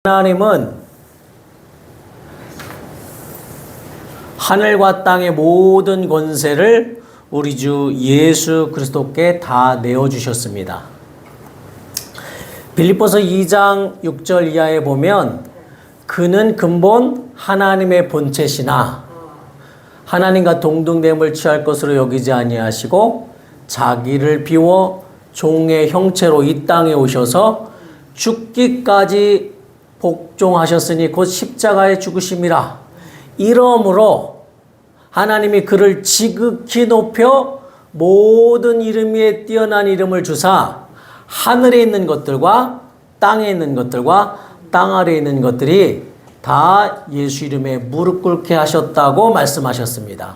하나님은 하늘과 땅의 모든 권세를 우리 주 예수 그리스도께 다 내어주셨습니다. 빌립보서 2장 6절 이하에 보면 그는 근본 하나님의 본체시나 하나님과 동등됨을 취할 것으로 여기지 아니하시고 자기를 비워 종의 형체로 이 땅에 오셔서 죽기까지 복종하셨으니 곧 십자가에 죽으심이라. 이러므로 하나님이 그를 지극히 높여 모든 이름 위에 뛰어난 이름을 주사 하늘에 있는 것들과 땅에 있는 것들과 땅 아래에 있는 것들이 다 예수 이름에 무릎 꿇게 하셨다고 말씀하셨습니다.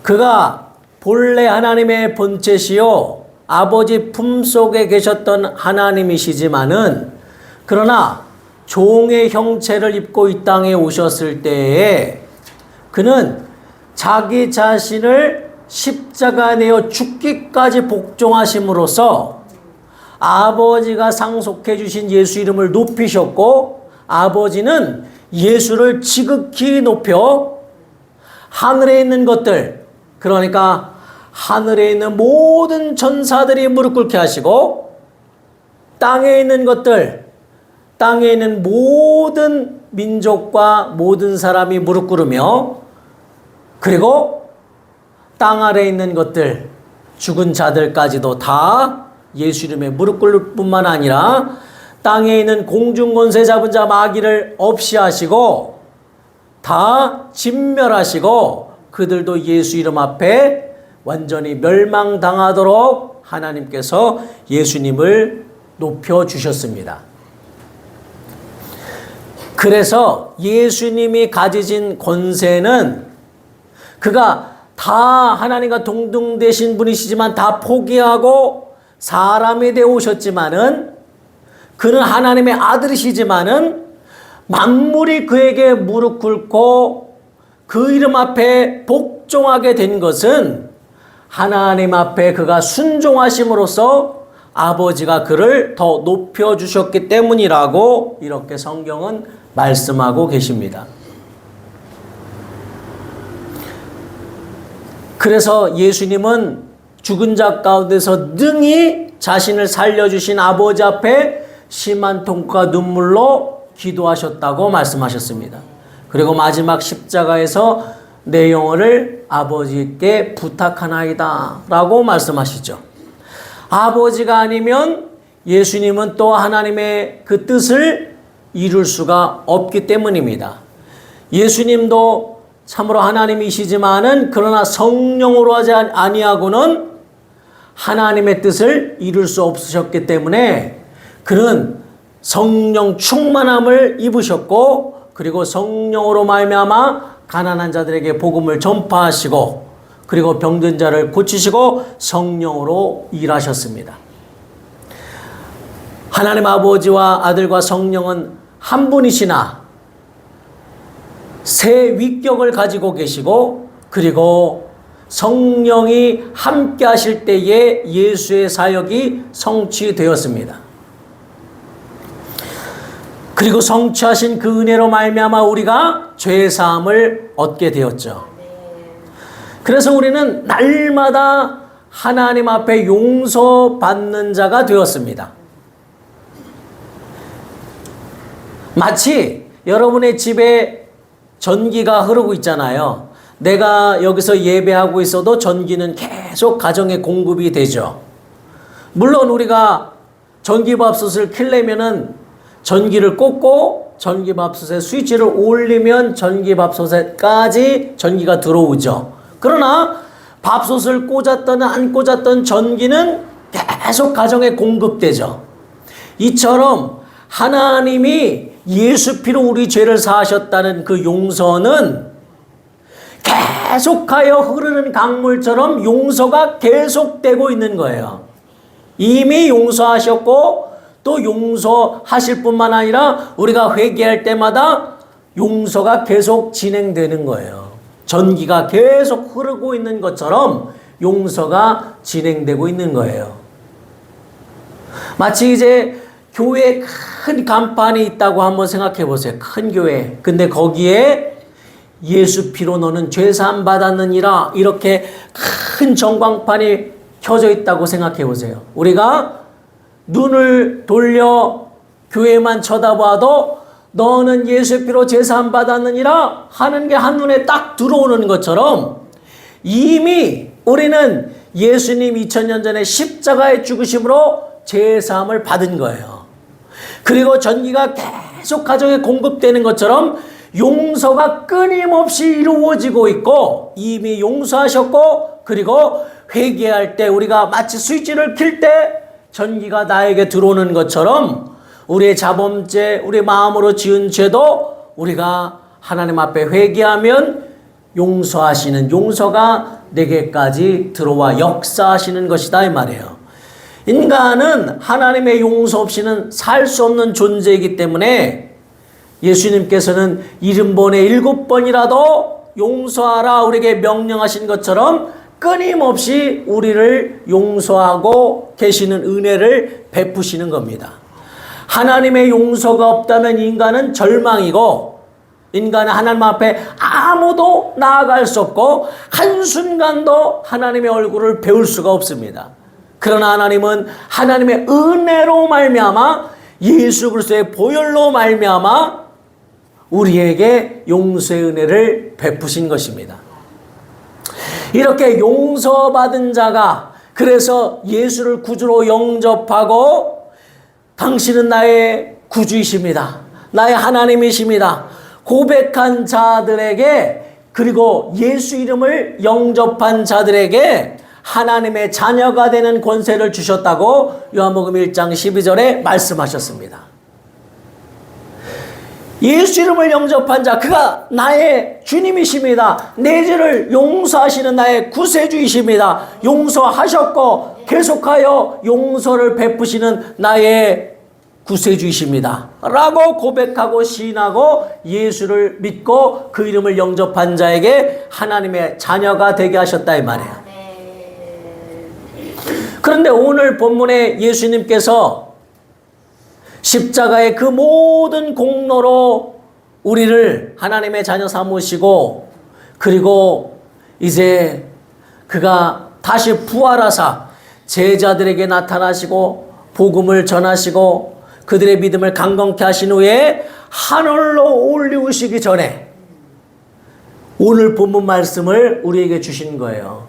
그가 본래 하나님의 본체시요 아버지 품속에 계셨던 하나님이시지만은 그러나 종의 형체를 입고 이 땅에 오셨을 때에 그는 자기 자신을 십자가에 내어 죽기까지 복종하심으로써 아버지가 상속해 주신 예수 이름을 높이셨고 아버지는 예수를 지극히 높여 하늘에 있는 것들, 그러니까 하늘에 있는 모든 전사들이 무릎 꿇게 하시고 땅에 있는 것들, 땅에 있는 모든 민족과 모든 사람이 무릎 꿇으며 그리고 땅 아래에 있는 것들, 죽은 자들까지도 다 예수 이름에 무릎 꿇을 뿐만 아니라 땅에 있는 공중권세 잡은 자 마귀를 없이 하시고 다 진멸하시고 그들도 예수 이름 앞에 완전히 멸망당하도록 하나님께서 예수님을 높여주셨습니다. 그래서 예수님이 가지신 권세는 그가 다 하나님과 동등되신 분이시지만 다 포기하고 사람이 되어 오셨지만은 그는 하나님의 아들이시지만은 만물이 그에게 무릎 꿇고 그 이름 앞에 복종하게 된 것은 하나님 앞에 그가 순종하심으로써 아버지가 그를 더 높여주셨기 때문이라고 이렇게 성경은 말씀하고 계십니다. 그래서 예수님은 죽은 자 가운데서 능히 자신을 살려주신 아버지 앞에 심한 통과 눈물로 기도하셨다고 말씀하셨습니다. 그리고 마지막 십자가에서 내 영혼을 아버지께 부탁하나이다 라고 말씀하시죠. 아버지가 아니면 예수님은 또 하나님의 그 뜻을 이룰 수가 없기 때문입니다. 예수님도 참으로 하나님이시지만은 그러나 성령으로 하지 아니하고는 하나님의 뜻을 이룰 수 없으셨기 때문에 그는 성령 충만함을 입으셨고 그리고 성령으로 말미암아 가난한 자들에게 복음을 전파하시고 그리고 병든 자를 고치시고 성령으로 일하셨습니다. 하나님 아버지와 아들과 성령은 한 분이시나 세 위격을 가지고 계시고 그리고 성령이 함께 하실 때에 예수의 사역이 성취되었습니다. 그리고 성취하신 그 은혜로 말미암아 우리가 죄 사함을 얻게 되었죠. 그래서 우리는 날마다 하나님 앞에 용서받는 자가 되었습니다. 마치 여러분의 집에 전기가 흐르고 있잖아요. 내가 여기서 예배하고 있어도 전기는 계속 가정에 공급이 되죠. 물론 우리가 전기밥솥을 켜려면은 전기를 꽂고 전기밥솥에 스위치를 올리면 전기밥솥에까지 전기가 들어오죠. 그러나 밥솥을 꽂았던 안 꽂았던 전기는 계속 가정에 공급되죠. 이처럼 하나님이 예수 피로 우리 죄를 사하셨다는 그 용서는 계속하여 흐르는 강물처럼 용서가 계속되고 있는 거예요. 이미 용서하셨고 또 용서하실 뿐만 아니라 우리가 회개할 때마다 용서가 계속 진행되는 거예요. 전기가 계속 흐르고 있는 것처럼 용서가 진행되고 있는 거예요. 마치 이제 교회에 큰 간판이 있다고 한번 생각해 보세요. 큰 교회. 근데 거기에 예수 피로 너는 죄사함 받았느니라 이렇게 큰 전광판이 켜져 있다고 생각해 보세요. 우리가 눈을 돌려 교회만 쳐다봐도 너는 예수 피로 죄사함 받았느니라 하는 게 한눈에 딱 들어오는 것처럼 이미 우리는 예수님 2000년 전에 십자가의 죽으심으로 죄사함을 받은 거예요. 그리고 전기가 계속 가정에 공급되는 것처럼 용서가 끊임없이 이루어지고 있고 이미 용서하셨고 그리고 회개할 때 우리가 마치 스위치를 킬 때 전기가 나에게 들어오는 것처럼 우리의 자범죄, 우리 마음으로 지은 죄도 우리가 하나님 앞에 회개하면 용서하시는 용서가 내게까지 들어와 역사하시는 것이다 이 말이에요. 인간은 하나님의 용서 없이는 살 수 없는 존재이기 때문에 예수님께서는 70번에 7번이라도 용서하라 우리에게 명령하신 것처럼 끊임없이 우리를 용서하고 계시는 은혜를 베푸시는 겁니다. 하나님의 용서가 없다면 인간은 절망이고 인간은 하나님 앞에 아무도 나아갈 수 없고 한순간도 하나님의 얼굴을 배울 수가 없습니다. 그러나 하나님은 하나님의 은혜로 말미암아 예수 그리스도의 보혈로 말미암아 우리에게 용서의 은혜를 베푸신 것입니다. 이렇게 용서받은 자가 그래서 예수를 구주로 영접하고 당신은 나의 구주이십니다. 나의 하나님이십니다. 고백한 자들에게 그리고 예수 이름을 영접한 자들에게 하나님의 자녀가 되는 권세를 주셨다고 요한복음 1장 12절에 말씀하셨습니다. 예수 이름을 영접한 자 그가 나의 주님이십니다. 내 죄를 용서하시는 나의 구세주이십니다. 용서하셨고 계속하여 용서를 베푸시는 나의 구세주이십니다. 라고 고백하고 시인하고 예수를 믿고 그 이름을 영접한 자에게 하나님의 자녀가 되게 하셨다 이 말이에요. 그런데 오늘 본문에 예수님께서 십자가의 그 모든 공로로 우리를 하나님의 자녀 삼으시고 그리고 이제 그가 다시 부활하사 제자들에게 나타나시고 복음을 전하시고 그들의 믿음을 강건케 하신 후에 하늘로 올리우시기 전에 오늘 본문 말씀을 우리에게 주신 거예요.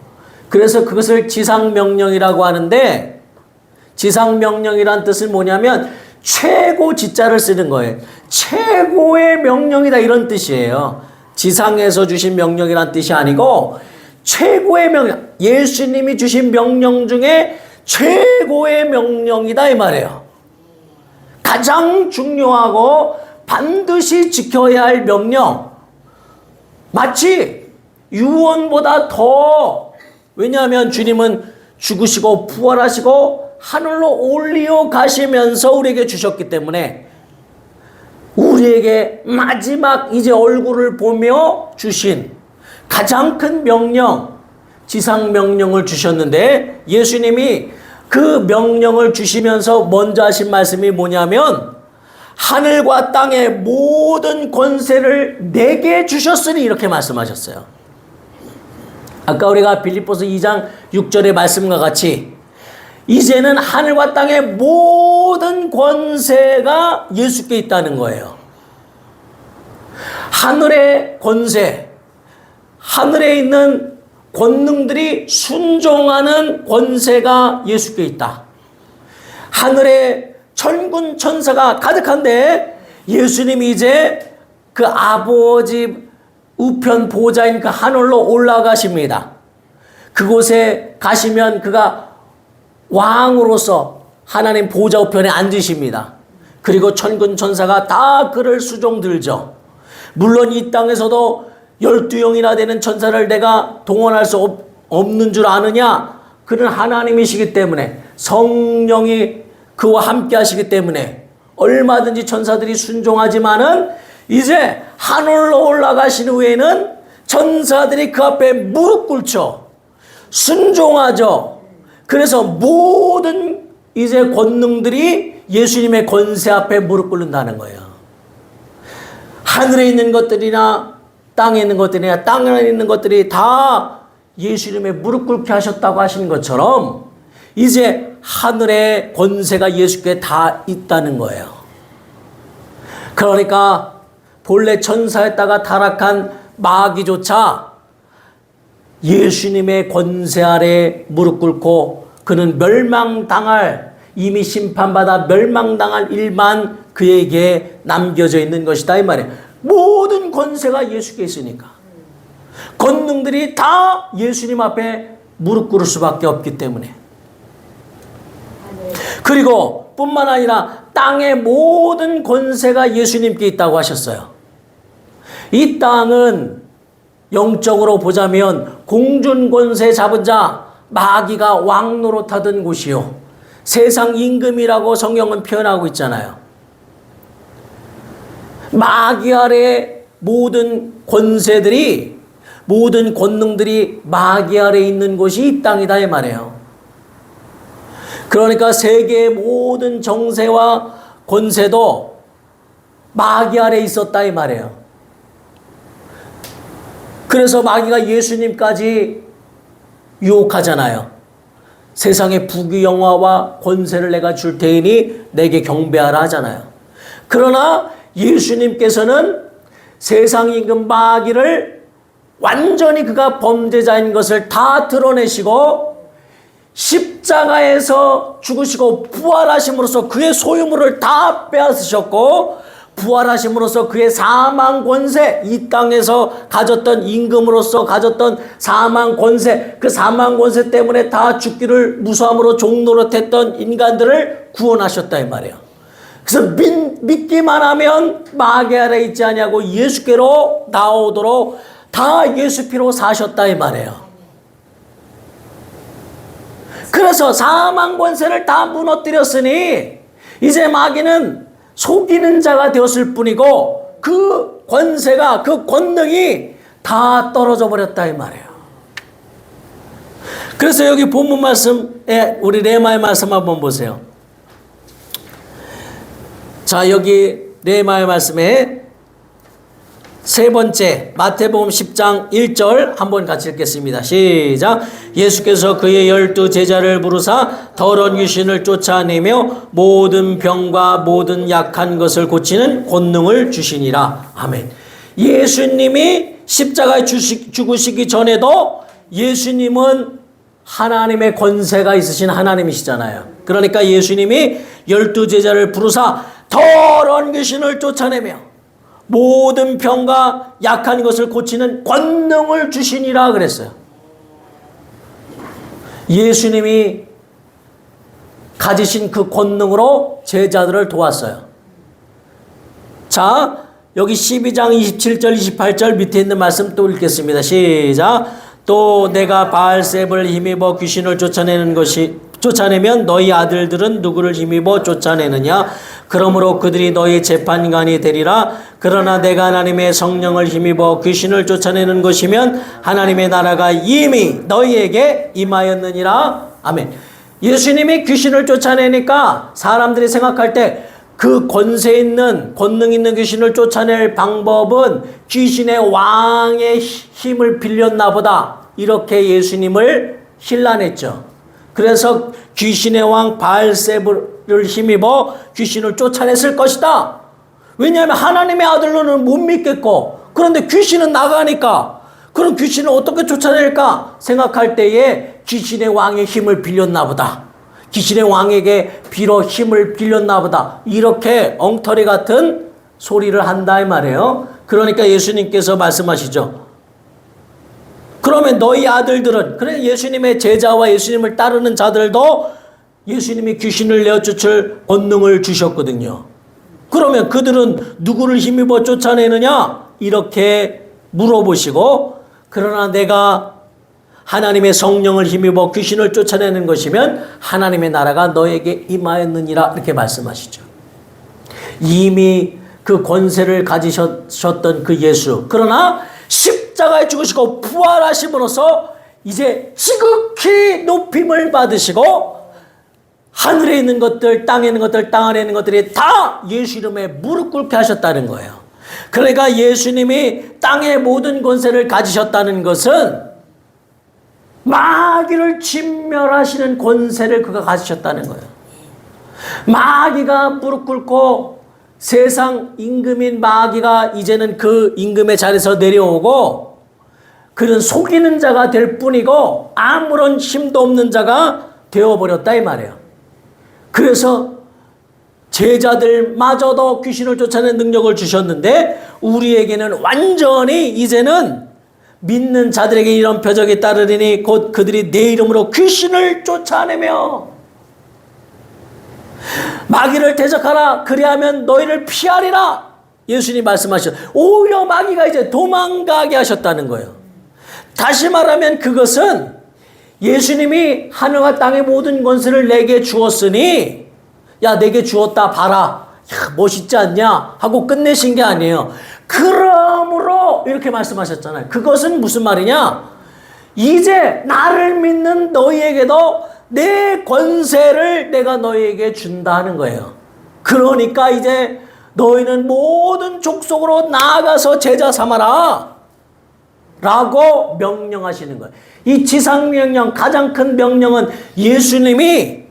그래서 그것을 지상명령이라고 하는데 지상명령이란 뜻은 뭐냐면 최고 지자를 쓰는 거예요. 최고의 명령이다 이런 뜻이에요. 지상에서 주신 명령이란 뜻이 아니고 최고의 명령, 예수님이 주신 명령 중에 최고의 명령이다 이 말이에요. 가장 중요하고 반드시 지켜야 할 명령. 마치 유언보다 더 왜냐하면 주님은 죽으시고 부활하시고 하늘로 올리어 가시면서 우리에게 주셨기 때문에 우리에게 마지막 이제 얼굴을 보며 주신 가장 큰 명령, 지상 명령을 주셨는데 예수님이 그 명령을 주시면서 먼저 하신 말씀이 뭐냐면 하늘과 땅의 모든 권세를 내게 주셨으니 이렇게 말씀하셨어요. 아까 우리가 빌립보서 2장 6절의 말씀과 같이 이제는 하늘과 땅의 모든 권세가 예수께 있다는 거예요. 하늘의 권세, 하늘에 있는 권능들이 순종하는 권세가 예수께 있다. 하늘에 천군 천사가 가득한데 예수님이 이제 그 아버지 우편 보좌인 그 하늘로 올라가십니다. 그곳에 가시면 그가 왕으로서 하나님 보좌 우편에 앉으십니다. 그리고 천군 천사가 다 그를 수종 들죠. 물론 이 땅에서도 12영이나 되는 천사를 내가 동원할 수 없는 줄 아느냐? 그는 하나님이시기 때문에 성령이 그와 함께 하시기 때문에 얼마든지 천사들이 순종하지만은 이제 하늘로 올라가신 후에는 천사들이 그 앞에 무릎 꿇죠. 순종하죠. 그래서 모든 이제 권능들이 예수님의 권세 앞에 무릎 꿇는다는 거예요. 하늘에 있는 것들이나 땅에 있는 것들이나 땅에 있는 것들이 다 예수님의 무릎 꿇게 하셨다고 하시는 것처럼 이제 하늘의 권세가 예수께 다 있다는 거예요. 그러니까 본래 천사였다가 타락한 마귀조차 예수님의 권세 아래 무릎 꿇고 그는 멸망당할, 이미 심판받아 멸망당할 일만 그에게 남겨져 있는 것이다 이 말이에요. 모든 권세가 예수께 있으니까 권능들이 다 예수님 앞에 무릎 꿇을 수밖에 없기 때문에. 그리고 뿐만 아니라 땅의 모든 권세가 예수님께 있다고 하셨어요. 이 땅은 영적으로 보자면 공중 권세 잡은 자 마귀가 왕노릇하던 곳이요, 세상 임금이라고 성경은 표현하고 있잖아요. 마귀 아래 모든 권세들이, 모든 권능들이 마귀 아래 있는 곳이 이 땅이다 이 말이에요. 그러니까 세계의 모든 정세와 권세도 마귀 아래 있었다 이 말이에요. 그래서 마귀가 예수님까지 유혹하잖아요. 세상의 부귀영화와 권세를 내가 줄 테니 내게 경배하라 하잖아요. 그러나 예수님께서는 세상 임금 마귀를 완전히 그가 범죄자인 것을 다 드러내시고 십자가에서 죽으시고 부활하심으로써 그의 소유물을 다 빼앗으셨고, 부활하심으로써 그의 사망 권세, 이 땅에서 가졌던 임금으로서 가졌던 사망 권세, 그 사망 권세 때문에 다 죽기를 무수함으로 종노릇했던 인간들을 구원하셨다 이 말이에요. 그래서 믿기만 하면 마귀 아래 있지 아니하고 예수께로 나오도록 다 예수 피로 사셨다 이 말이에요. 그래서 사망 권세를 다 무너뜨렸으니 이제 마귀는 속이는 자가 되었을 뿐이고 그 권세가, 그 권능이 다 떨어져 버렸다 이 말이에요. 그래서 여기 본문 말씀에 우리 레마의 말씀 한번 보세요. 자, 여기 레마의 말씀에 세 번째 마태복음 10장 1절 한번 같이 읽겠습니다. 시작. 예수께서 그의 12 제자를 부르사 더러운 귀신을 쫓아내며 모든 병과 모든 약한 것을 고치는 권능을 주시니라. 아멘. 예수님이 십자가에 죽으시기 전에도 예수님은 하나님의 권세가 있으신 하나님이시잖아요. 그러니까 예수님이 12 제자를 부르사 더러운 귀신을 쫓아내며 모든 병과 약한 것을 고치는 권능을 주시니라 그랬어요. 예수님이 가지신 그 권능으로 제자들을 도왔어요. 자, 여기 12장 27절 28절 밑에 있는 말씀 또 읽겠습니다. 시작. 또 내가 바알세불을 힘입어 귀신을 쫓아내면 너희 아들들은 누구를 힘입어 쫓아내느냐? 그러므로 그들이 너희 재판관이 되리라. 그러나 내가 하나님의 성령을 힘입어 귀신을 쫓아내는 것이면 하나님의 나라가 이미 너희에게 임하였느니라. 아멘. 예수님이 귀신을 쫓아내니까 사람들이 생각할 때 그 권세 있는, 권능 있는 귀신을 쫓아낼 방법은 귀신의 왕의 힘을 빌렸나 보다, 이렇게 예수님을 힐난했죠. 그래서 귀신의 왕 바알세불을 힘입어 귀신을 쫓아냈을 것이다. 왜냐하면 하나님의 아들로는 못 믿겠고, 그런데 귀신은 나가니까 그럼 귀신을 어떻게 쫓아낼까 생각할 때에 귀신의 왕의 힘을 빌렸나 보다, 귀신의 왕에게 빌어 힘을 빌렸나 보다, 이렇게 엉터리 같은 소리를 한다 이 말이에요. 그러니까 예수님께서 말씀하시죠. 그러면 너희 아들들은, 그래 예수님의 제자와 예수님을 따르는 자들도 예수님이 귀신을 내어쫓을 권능을 주셨거든요. 그러면 그들은 누구를 힘입어 쫓아내느냐? 이렇게 물어보시고, 그러나 내가 하나님의 성령을 힘입어 귀신을 쫓아내는 것이면 하나님의 나라가 너에게 임하였느니라, 이렇게 말씀하시죠. 이미 그 권세를 가지셨던 그 예수, 그러나 십자가에 죽으시고 부활하심으로써 이제 지극히 높임을 받으시고 하늘에 있는 것들, 땅에 있는 것들, 땅 안에 있는 것들이 다 예수 이름에 무릎 꿇게 하셨다는 거예요. 그러니까 예수님이 땅의 모든 권세를 가지셨다는 것은 마귀를 진멸하시는 권세를 그가 가지셨다는 거예요. 마귀가 무릎 꿇고 세상 임금인 마귀가 이제는 그 임금의 자리에서 내려오고 그는 속이는 자가 될 뿐이고 아무런 힘도 없는 자가 되어버렸다 이 말이에요. 그래서 제자들마저도 귀신을 쫓아내는 능력을 주셨는데 우리에게는 완전히 이제는 믿는 자들에게 이런 표적이 따르리니 곧 그들이 내 이름으로 귀신을 쫓아내며 마귀를 대적하라 그리하면 너희를 피하리라 예수님 말씀하셨어요. 오히려 마귀가 이제 도망가게 하셨다는 거예요. 다시 말하면 그것은 예수님이 하늘과 땅의 모든 권세를 내게 주었으니 야 내게 주었다 봐라 야 멋있지 않냐 하고 끝내신 게 아니에요. 그러므로 이렇게 말씀하셨잖아요. 그것은 무슨 말이냐, 이제 나를 믿는 너희에게도 내 권세를 내가 너희에게 준다 하는 거예요. 그러니까 이제 너희는 모든 족속으로 나아가서 제자 삼아라 라고 명령하시는 거예요. 이 지상명령 가장 큰 명령은 예수님이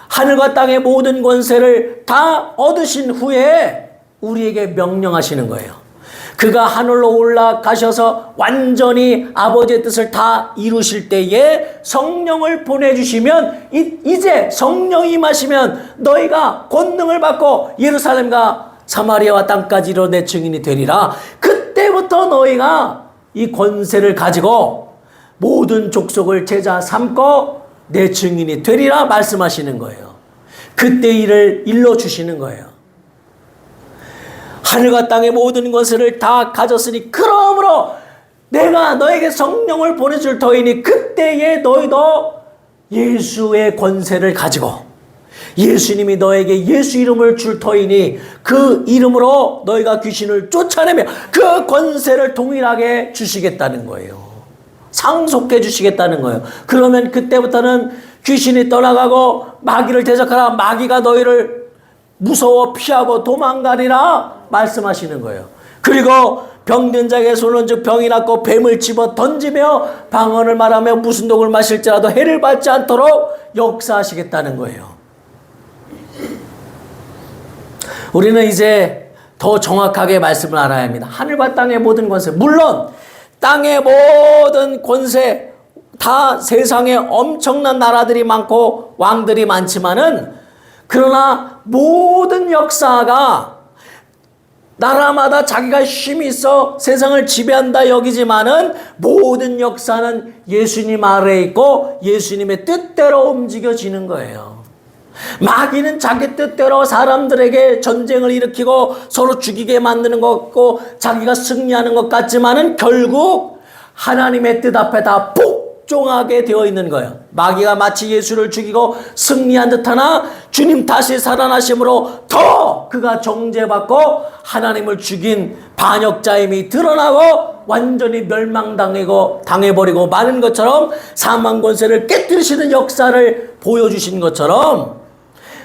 하늘과 땅의 모든 권세를 다 얻으신 후에 우리에게 명령하시는 거예요. 그가 하늘로 올라가셔서 완전히 아버지의 뜻을 다 이루실 때에 성령을 보내주시면 이제 성령이 임하시면 너희가 권능을 받고 예루살렘과 사마리아와 땅까지로 내 증인이 되리라. 그때부터 너희가 이 권세를 가지고 모든 족속을 제자 삼고 내 증인이 되리라 말씀하시는 거예요. 그때 일을 일러주시는 거예요. 하늘과 땅의 모든 것을 다 가졌으니 그러므로 내가 너에게 성령을 보내줄 터이니 그때에 너희도 예수의 권세를 가지고 예수님이 너에게 예수 이름을 줄 터이니 그 이름으로 너희가 귀신을 쫓아내며 그 권세를 동일하게 주시겠다는 거예요. 상속해 주시겠다는 거예요. 그러면 그때부터는 귀신이 떠나가고 마귀를 대적하라. 마귀가 너희를 무서워 피하고 도망가리라 말씀하시는 거예요. 그리고 병든 자에게 손은 즉 병이 낫고 뱀을 집어 던지며 방언을 말하며 무슨 독을 마실지라도 해를 받지 않도록 역사하시겠다는 거예요. 우리는 이제 더 정확하게 말씀을 알아야 합니다. 하늘과 땅의 모든 권세, 물론 땅의 모든 권세, 다 세상에 엄청난 나라들이 많고 왕들이 많지만은 그러나 모든 역사가 나라마다 자기가 힘이 있어 세상을 지배한다 여기지만은 모든 역사는 예수님 아래에 있고 예수님의 뜻대로 움직여지는 거예요. 마귀는 자기 뜻대로 사람들에게 전쟁을 일으키고 서로 죽이게 만드는 것 같고 자기가 승리하는 것 같지만은 결국 하나님의 뜻 앞에 다 복종하게 되어 있는 거예요. 마귀가 마치 예수를 죽이고 승리한 듯하나 주님 다시 살아나심으로 더 그가 정죄받고 하나님을 죽인 반역자임이 드러나고 완전히 멸망당하고 당해버리고 마는 것처럼 사망 권세를 깨뜨리시는 역사를 보여주신 것처럼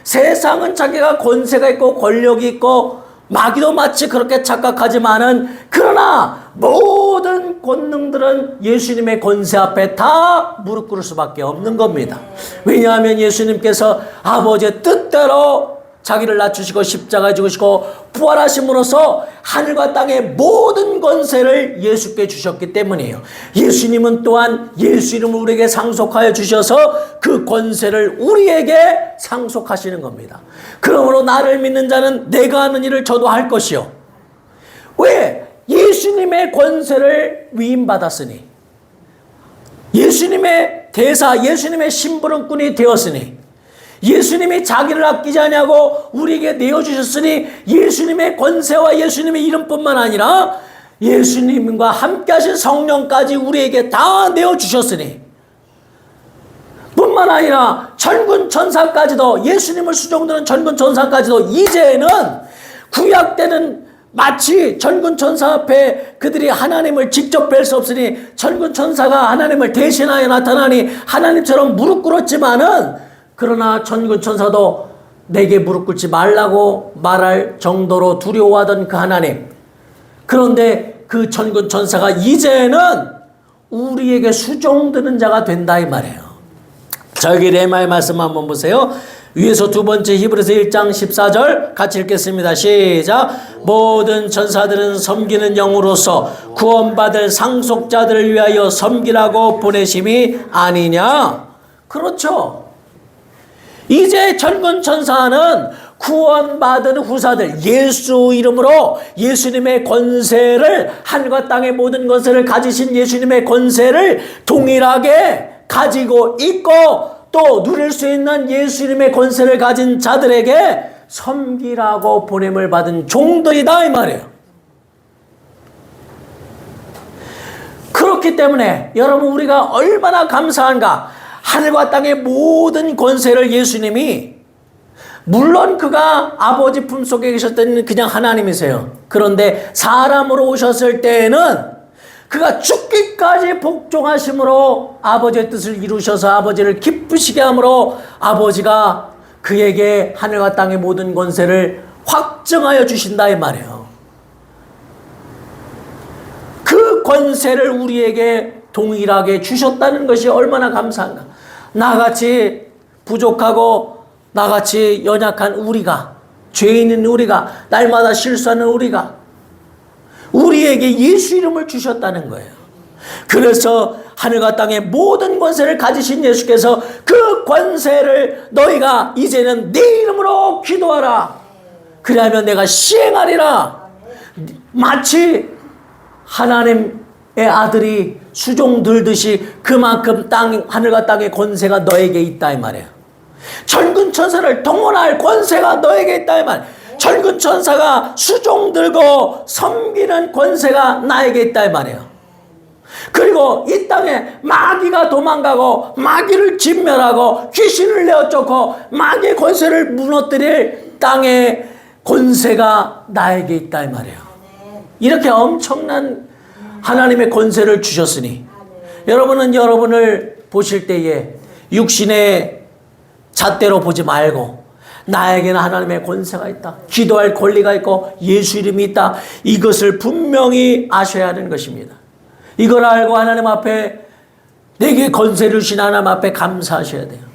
세상은 자기가 권세가 있고 권력이 있고 마귀도 마치 그렇게 착각하지만은 그러나 모든 권능들은 예수님의 권세 앞에 다 무릎 꿇을 수밖에 없는 겁니다. 왜냐하면 예수님께서 아버지의 뜻대로 자기를 낮추시고 십자가에 죽으시고 부활하심으로써 하늘과 땅의 모든 권세를 예수께 주셨기 때문이에요. 예수님은 또한 예수 이름을 우리에게 상속하여 주셔서 그 권세를 우리에게 상속하시는 겁니다. 그러므로 나를 믿는 자는 내가 하는 일을 저도 할 것이요. 왜? 예수님의 권세를 위임받았으니, 예수님의 대사, 예수님의 심부름꾼이 되었으니, 예수님이 자기를 아끼지 아니하고 우리에게 내어주셨으니 예수님의 권세와 예수님의 이름뿐만 아니라 예수님과 함께 하신 성령까지 우리에게 다 내어주셨으니 뿐만 아니라 전군 천사까지도, 예수님을 수종드는 전군 천사까지도 이제는 구약 때는 마치 전군 천사 앞에 그들이 하나님을 직접 뵐 수 없으니 전군 천사가 하나님을 대신하여 나타나니 하나님처럼 무릎 꿇었지만은 그러나 천군천사도 내게 무릎 꿇지 말라고 말할 정도로 두려워하던 그 하나님. 그런데 그 천군천사가 이제는 우리에게 수종드는 자가 된다 이 말이에요. 자, 여기 레마의 말씀 한번 보세요. 위에서 두 번째 히브리서 1장 14절 같이 읽겠습니다. 시작. 모든 천사들은 섬기는 영으로서 구원받을 상속자들을 위하여 섬기라고 보내심이 아니냐. 그렇죠. 이제 천군천사는 구원받은 후사들, 예수 이름으로 예수님의 권세를, 하늘과 땅의 모든 권세를 가지신 예수님의 권세를 동일하게 가지고 있고 또 누릴 수 있는 예수님의 권세를 가진 자들에게 섬기라고 보냄을 받은 종들이다 이 말이에요. 그렇기 때문에 여러분, 우리가 얼마나 감사한가. 하늘과 땅의 모든 권세를 예수님이, 물론 그가 아버지 품속에 계셨던 그냥 하나님이세요. 그런데 사람으로 오셨을 때에는 그가 죽기까지 복종하심으로 아버지의 뜻을 이루셔서 아버지를 기쁘시게 함으로 아버지가 그에게 하늘과 땅의 모든 권세를 확정하여 주신다 이 말이에요. 그 권세를 우리에게 동일하게 주셨다는 것이 얼마나 감사한가. 나같이 부족하고 나같이 연약한 우리가, 죄 있는 우리가, 날마다 실수하는 우리에게 예수 이름을 주셨다는 거예요. 그래서 하늘과 땅의 모든 권세를 가지신 예수께서 그 권세를 너희가 이제는 내 이름으로 기도하라. 그리하면 내가 시행하리라. 마치 하나님의 아들이 수종 들듯이 그만큼 하늘과 땅의 권세가 너에게 있다 이 말이에요. 천군천사를 동원할 권세가 너에게 있다 이 말이에요. 천군천사가 수종 들고 섬기는 권세가 나에게 있다 이 말이에요. 그리고 이 땅에 마귀가 도망가고 마귀를 진멸하고 귀신을 내어 쫓고 마귀의 권세를 무너뜨릴 땅의 권세가 나에게 있다 이 말이에요. 이렇게 엄청난 하나님의 권세를 주셨으니 여러분은 여러분을 보실 때에 육신의 잣대로 보지 말고 나에게는 하나님의 권세가 있다. 기도할 권리가 있고 예수 이름이 있다. 이것을 분명히 아셔야 하는 것입니다. 이걸 알고 하나님 앞에, 내게 권세를 주신 하나님 앞에 감사하셔야 돼요.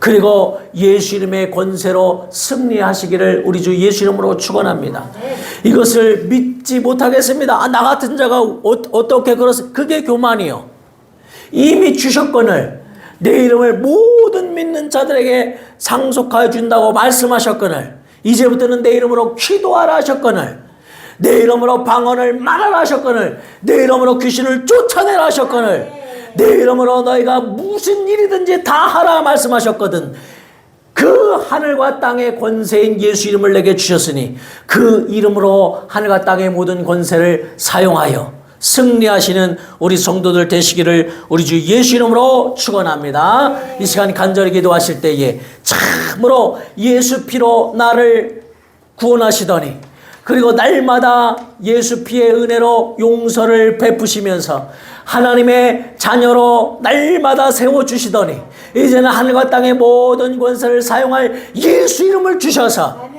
그리고 예수 이름의 권세로 승리하시기를 우리 주 예수 이름으로 축원합니다. 이것을 믿지 못하겠습니다. 나 같은 자가 어떻게 그렇습니까? 그게 교만이요. 이미 주셨거늘 내 이름을 모든 믿는 자들에게 상속하여 준다고 말씀하셨거늘 이제부터는 내 이름으로 기도하라 하셨거늘 내 이름으로 방언을 말하라 하셨거늘 내 이름으로 귀신을 쫓아내라 하셨거늘 내 이름으로 너희가 무슨 일이든지 다 하라 말씀하셨거든. 그 하늘과 땅의 권세인 예수 이름을 내게 주셨으니 그 이름으로 하늘과 땅의 모든 권세를 사용하여 승리하시는 우리 성도들 되시기를 우리 주 예수 이름으로 축원합니다. 이 시간 간절히 기도하실 때에 참으로 예수 피로 나를 구원하시더니 그리고 날마다 예수 피의 은혜로 용서를 베푸시면서 하나님의 자녀로 날마다 세워주시더니 이제는 하늘과 땅의 모든 권세를 사용할 예수 이름을 주셔서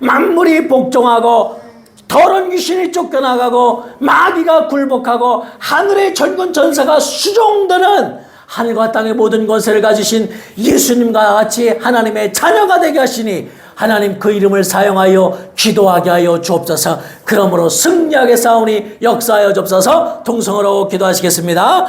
만물이 복종하고 더러운 귀신이 쫓겨나가고 마귀가 굴복하고 하늘의 천군천사가 수종드는 하늘과 땅의 모든 권세를 가지신 예수님과 같이 하나님의 자녀가 되게 하시니 하나님 그 이름을 사용하여 기도하게 하여 주옵소서. 그러므로 승리하게 싸우니 역사하여 주옵소서. 통성으로 기도하시겠습니다.